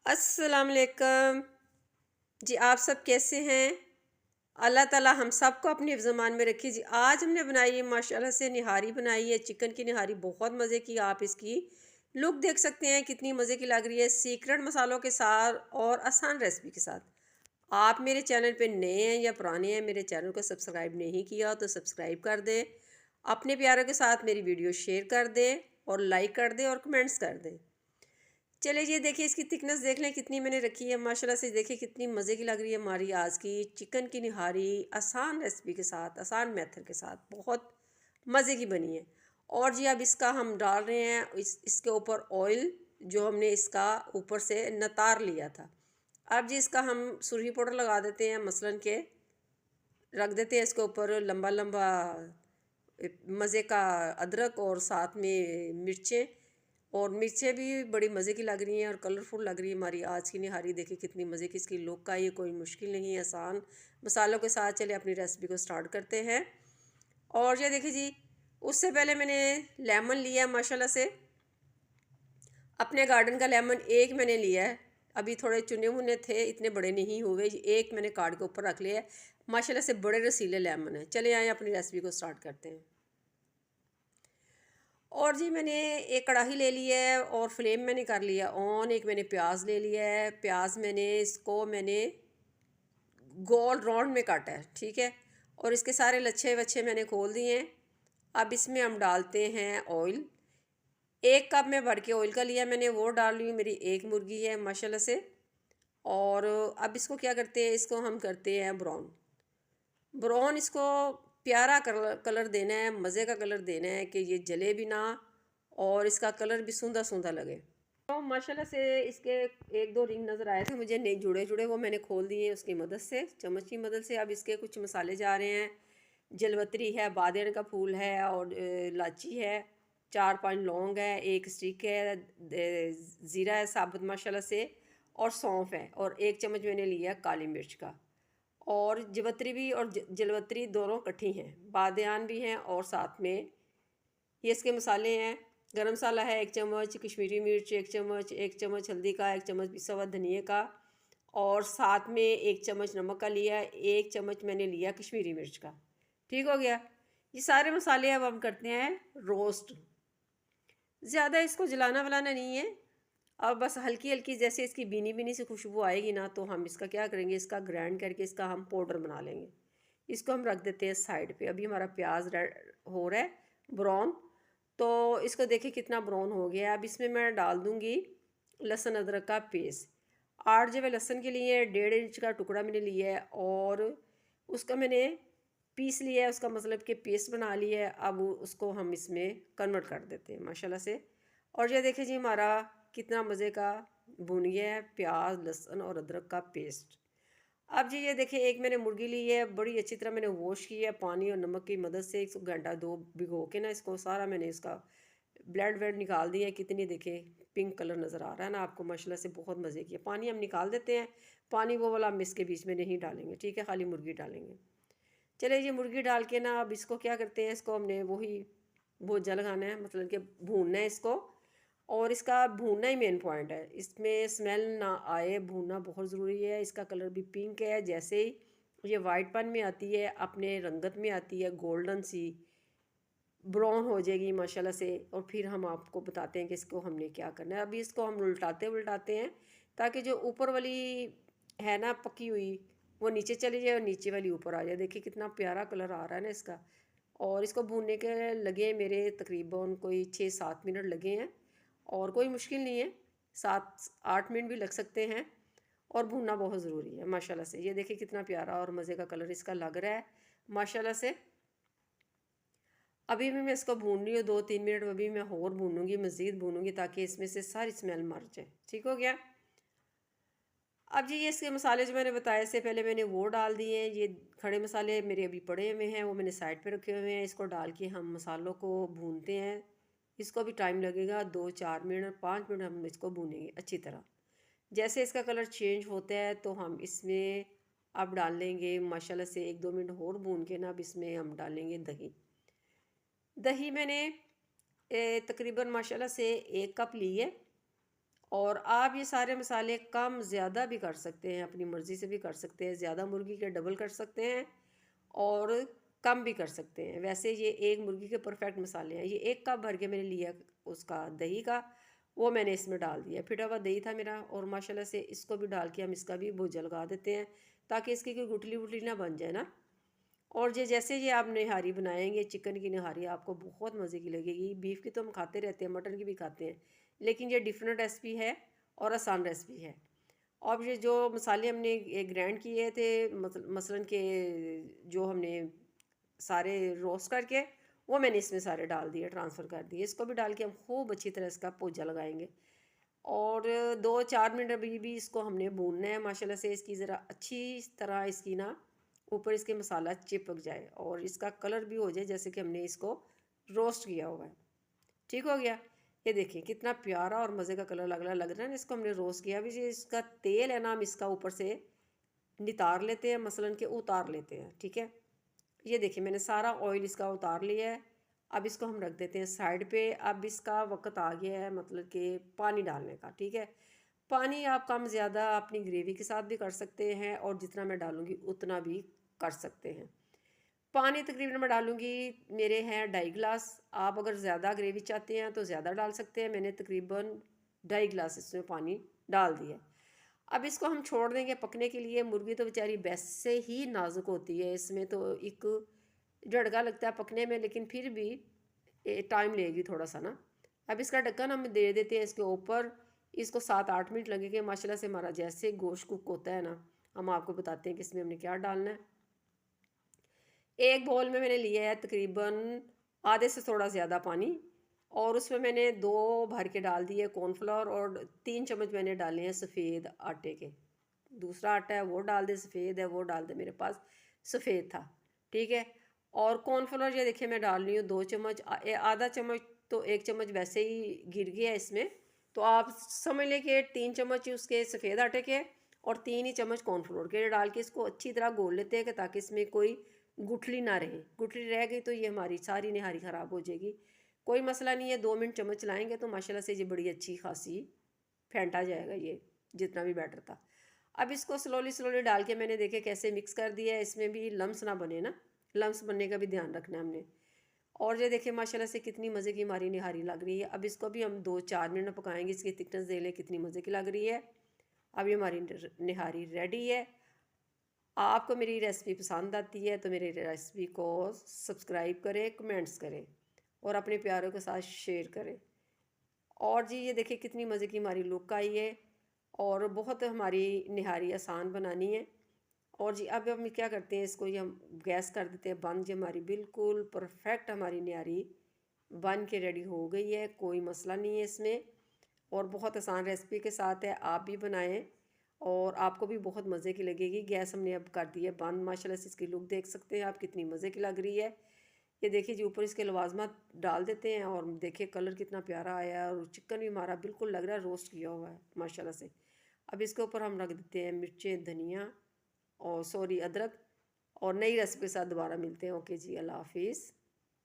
अस्सलाम वालेकुम जी। आप सब कैसे हैं? अल्लाह ताला हम सबको अपने ज़मान में रखिए जी। आज हमने बनाई है माशाल्लाह से निहारी बनाई है, चिकन की निहारी बहुत मज़े की। आप इसकी लुक देख सकते हैं कितनी मज़े की लग रही है, सीक्रेट मसालों के साथ और आसान रेसिपी के साथ। आप मेरे चैनल पे नए हैं या पुराने हैं, मेरे चैनल को सब्सक्राइब नहीं किया तो सब्सक्राइब कर दें, अपने प्यारों के साथ मेरी वीडियो शेयर कर दें और लाइक कर दें और कमेंट्स कर दें। चलिए ये देखिए, इसकी थिकनेस देख लें कितनी मैंने रखी है। माशाल्लाह से देखिए कितनी मज़े की लग रही है हमारी आज की चिकन की निहारी, आसान रेसिपी के साथ, आसान मेथड के साथ बहुत मज़े की बनी है। और जी अब इसका हम डाल रहे हैं इसके ऊपर ऑयल, जो हमने इसका ऊपर से नतार लिया था। अब जी इसका हम सुरही पाउडर लगा देते हैं, मसलन के रख देते हैं इसके ऊपर लंबा लंबा मज़े का अदरक और साथ में मिर्चें। और मिर्चें भी बड़ी मज़े की लग रही हैं और कलरफुल लग रही है हमारी आज की निहारी। देखिए कितनी मज़े की इसकी लुक का, ये कोई मुश्किल नहीं है, आसान मसालों के साथ। चलिए अपनी रेसिपी को स्टार्ट करते हैं। और ये देखिए जी, उससे पहले मैंने लेमन लिया माशाल्लाह से, अपने गार्डन का लेमन एक मैंने लिया है। अभी थोड़े चुने मुने थे, इतने बड़े नहीं हुए, एक मैंने काट के ऊपर रख लिया है। माशाल्लाह से बड़े रसीले लेमन है। चले आए अपनी रेसिपी को स्टार्ट करते हैं। और जी मैंने एक कढ़ाई ले ली है और फ्लेम मैंने कर लिया ऑन। एक मैंने प्याज ले लिया है, प्याज मैंने गोल राउंड में काटा है, ठीक है। और इसके सारे लच्छे वच्छे मैंने खोल दिए हैं। अब इसमें हम डालते हैं ऑयल। 1 कप में भर के ऑयल का लिया मैंने, वो डाल रही हूँ। मेरी एक मुर्गी है माशाल्लाह से। और अब इसको क्या करते हैं, इसको हम करते हैं ब्राउन ब्राउन। इसको प्यारा कलर देना है, मज़े का कलर देना है कि ये जले भी ना और इसका कलर भी सूंधा सूंधा लगे। तो माशाल्लाह से इसके 1-2 रिंग नज़र आए थे मुझे, नहीं जुड़े जुड़े, वो मैंने खोल दिए उसकी मदद से, चम्मच की मदद से। अब इसके कुछ मसाले जा रहे हैं। जलवतरी है, बादियान का फूल है और इलायची है, 4-5 लौंग है, एक स्टिक है, ज़ीरा है साबुत माशाल्लाह से, और सौंफ है, और 1 चम्मच मैंने लिया काली मिर्च का। और जवतरी भी और जलवतरी दोनों इकट्ठी हैं, बादियान भी हैं, और साथ में ये इसके मसाले हैं। गरम मसाला है 1 चम्मच, कश्मीरी मिर्च 1 चम्मच, 1 चम्मच हल्दी का, 1 चम्मच पिसा हुआ धनिए का, और साथ में 1 चम्मच नमक का लिया, 1 चम्मच मैंने लिया कश्मीरी मिर्च का। ठीक हो गया। ये सारे मसाले अब हम करते हैं रोस्ट। ज़्यादा इसको जलाना वलाना नहीं है। अब बस हल्की हल्की जैसे इसकी बीनी बीनी से खुशबू आएगी ना, तो हम इसका क्या करेंगे, इसका ग्राइंड करके इसका हम पाउडर बना लेंगे। इसको हम रख देते हैं साइड पे। अभी हमारा प्याज रेड हो रहा है ब्राउन, तो इसको देखिए कितना ब्राउन हो गया है। अब इसमें मैं डाल दूँगी लहसुन अदरक का पेस्ट। 8 जवे लहसुन के लिए 1.5 इंच का टुकड़ा मैंने लिया है, और उसका मैंने पीस लिया है, उसका मतलब कि पेस्ट बना लिया है। अब उसको हम इसमें कन्वर्ट कर देते हैं माशाल्लाह से। और ये देखिए जी हमारा कितना मज़े का भुन गया है प्याज लहसुन और अदरक का पेस्ट। अब जी ये देखिए, एक मैंने मुर्गी ली है, बड़ी अच्छी तरह मैंने वॉश की है पानी और नमक की मदद से। 1 घंटा 2 भिगो के ना, इसको सारा मैंने इसका ब्लड वेड निकाल दिया है। कितनी देखिए पिंक कलर नज़र आ रहा है ना आपको, माशाल्लाह से बहुत मज़े की है। पानी हम निकाल देते हैं, पानी वो वाला हम इसके बीच में नहीं डालेंगे, ठीक है, खाली मुर्गी डालेंगे। चलिए ये मुर्गी डाल के ना, अब इसको क्या करते हैं, इसको हमने वही भुजा लगाना है, मतलब कि भूनना है इसको। और इसका भूनना ही मेन पॉइंट है, इसमें स्मेल ना आए, भूनना बहुत ज़रूरी है। इसका कलर भी पिंक है, जैसे ही ये वाइटपन में आती है, अपने रंगत में आती है, गोल्डन सी ब्राउन हो जाएगी माशाल्लाह से। और फिर हम आपको बताते हैं कि इसको हमने क्या करना है। अभी इसको हम उल्टाते उल्टाते हैं, ताकि जो ऊपर वाली है ना पकी हुई, वो नीचे चली जाए और नीचे वाली ऊपर आ जाए। देखिए कितना प्यारा कलर आ रहा है ना इसका। और इसको भूनने के लगे मेरे तकरीबन कोई 6-7 मिनट लगे हैं, और कोई मुश्किल नहीं है, 7-8 मिनट भी लग सकते हैं। और भूनना बहुत ज़रूरी है माशाल्लाह से। ये देखिए कितना प्यारा और मज़े का कलर इसका लग रहा है माशाल्लाह से। अभी भी मैं इसको भून रही हूँ 2-3 मिनट, अभी मैं और भूनूंगी, मज़ीद भूनूंगी, ताकि इसमें से सारी स्मेल मर जाए। ठीक हो गया। अब जी ये इसके मसाले जो मैंने बताए से पहले मैंने वो डाल दिए हैं। ये खड़े मसाले मेरे अभी पड़े हुए हैं, वो मैंने साइड पे रखे हुए हैं। इसको डाल के हम मसालों को भूनते हैं। इसको भी टाइम लगेगा, 2-4 मिनट 5 मिनट हम इसको भूनेंगे अच्छी तरह। जैसे इसका कलर चेंज होता है तो हम इसमें अब डाल लेंगे माशाल्लाह से 1-2 मिनट और भून के ना, अब इसमें हम डालेंगे दही। दही मैंने तकरीबन माशाल्लाह से 1 कप ली है, और आप ये सारे मसाले कम ज़्यादा भी कर सकते हैं, अपनी मर्ज़ी से भी कर सकते हैं, ज़्यादा मुर्गी के डबल कर सकते हैं और कम भी कर सकते हैं। वैसे ये एक मुर्गी के परफेक्ट मसाले हैं। ये 1 कप भर के मैंने लिया उसका दही का, वो मैंने इसमें डाल दिया। फिटा हुआ दही था मेरा और माशाल्लाह से इसको भी डाल के हम इसका भी भुर्जा लगा देते हैं ताकि इसकी कोई गुठली वुटली ना बन जाए ना। और ये जैसे ये आप निहारी बनाएंगे, चिकन की निहारी आपको बहुत मज़े की लगेगी। बीफ की तो हम खाते रहते हैं, मटन की भी खाते हैं, लेकिन ये डिफरेंट रेसिपी है और आसान रेसिपी है। और ये जो मसाले हमने ग्राइंड किए थे, मसलन के जो हमने सारे रोस्ट करके, वो मैंने इसमें सारे डाल दिए, ट्रांसफ़र कर दिए। इसको भी डाल के हम खूब अच्छी तरह इसका पोजा लगाएंगे और 2-4 मिनट अभी भी इसको हमने भूनना है माशाल्लाह से। इसकी ज़रा अच्छी तरह इसकी ना ऊपर इसके मसाला चिपक जाए और इसका कलर भी हो जाए जैसे कि हमने इसको रोस्ट किया हुआ है। ठीक हो गया। ये देखिए कितना प्यारा और मज़े का कलर लग रहा है ना। इसको हमने रोस्ट किया। अभी ये इसका तेल है ना, हम इसका ऊपर से नितार लेते हैं, मसलन के उतार लेते हैं। ठीक है, ये देखिए मैंने सारा ऑयल इसका उतार लिया है। अब इसको हम रख देते हैं साइड पे। अब इसका वक्त आ गया है मतलब कि पानी डालने का। ठीक है, पानी आप कम ज़्यादा अपनी ग्रेवी के साथ भी कर सकते हैं और जितना मैं डालूँगी उतना भी कर सकते हैं। पानी तकरीबन मैं डालूँगी, मेरे हैं 2.5 गिलास। आप अगर ज़्यादा ग्रेवी चाहते हैं तो ज़्यादा डाल सकते हैं। मैंने तकरीबन 2.5 गिलास इसमें पानी डाल दिया। अब इसको हम छोड़ देंगे पकने के लिए। मुर्गी तो बेचारी वैसे ही नाजुक होती है, इसमें तो एक झटका लगता है पकने में, लेकिन फिर भी टाइम लेगी थोड़ा सा ना। अब इसका ढक्कन हम दे देते हैं इसके ऊपर। इसको 7-8 मिनट लगेंगे माशाल्लाह से। हमारा जैसे गोश्त कुक होता है ना, हम आपको बताते हैं कि इसमें हमने क्या डालना है। एक बाउल में मैंने लिया है तकरीबन आधे से थोड़ा ज़्यादा पानी और उसमें मैंने 2 भर के डाल दिए कॉर्नफ्लोर और 3 चम्मच मैंने डाले हैं सफ़ेद आटे के। दूसरा आटा है वो डाल दे, सफ़ेद है वो डाल दे, मेरे पास सफ़ेद था। ठीक है, और कॉर्नफ्लोर ये देखिए मैं डाल रही हूँ 2 चम्मच। आधा चम्मच तो 1 चम्मच वैसे ही गिर गया इसमें, तो आप समझ लें कि 3 चम्मच उसके सफ़ेद आटे के और 3 ही चम्मच कॉर्नफ्लोर के डाल के इसको अच्छी तरह घोल लेते हैं कि ताकि इसमें कोई गुठली ना रहे। गुठली रह गई तो ये हमारी सारी निहारी ख़राब हो जाएगी। कोई मसला नहीं है, 2 मिनट चम्मच चलाएंगे तो माशाल्लाह से ये बड़ी अच्छी खासी फेंटा जाएगा ये जितना भी बैटर था। अब इसको स्लोली स्लोली डाल के मैंने देखे कैसे मिक्स कर दिया है। इसमें भी लम्स ना बने ना, लम्स बनने का भी ध्यान रखना है हमने। और ये देखिए माशाल्लाह से कितनी मज़े की हमारी निहारी लग रही है। अब इसको भी हम 2-4 मिनट पकाएंगे। इसकी थिकनेस दे लें कितनी मज़े की लग रही है। अब ये हमारी निहारी रेडी है। आपको मेरी रेसिपी पसंद आती है तो मेरी रेसिपी को सब्सक्राइब करें, कमेंट्स करें और अपने प्यारों के साथ शेयर करें। और जी ये देखिए कितनी मज़े की हमारी लुक आई है और बहुत हमारी निहारी आसान बनानी है। और जी अब हम क्या करते हैं, इसको ये हम गैस कर देते हैं बंद। जी हमारी बिल्कुल परफेक्ट हमारी निहारी बन के रेडी हो गई है, कोई मसला नहीं है इसमें और बहुत आसान रेसिपी के साथ है। आप भी बनाएं और आपको भी बहुत मज़े की लगेगी। गैस हमने अब कर दी है बंद। माशाल्लाह से इसकी लुक देख सकते हैं आप कितनी मज़े की लग रही है। ये देखिए जी ऊपर इसके लवाजमा डाल देते हैं और देखिए कलर कितना प्यारा आया है और चिकन भी हमारा बिल्कुल लग रहा है रोस्ट किया हुआ है माशाल्लाह से। अब इसके ऊपर हम रख देते हैं मिर्चें, धनिया और सॉरी अदरक। और नई रेसिपी के साथ दोबारा मिलते हैं। ओके जी, अल्लाह हाफिज़।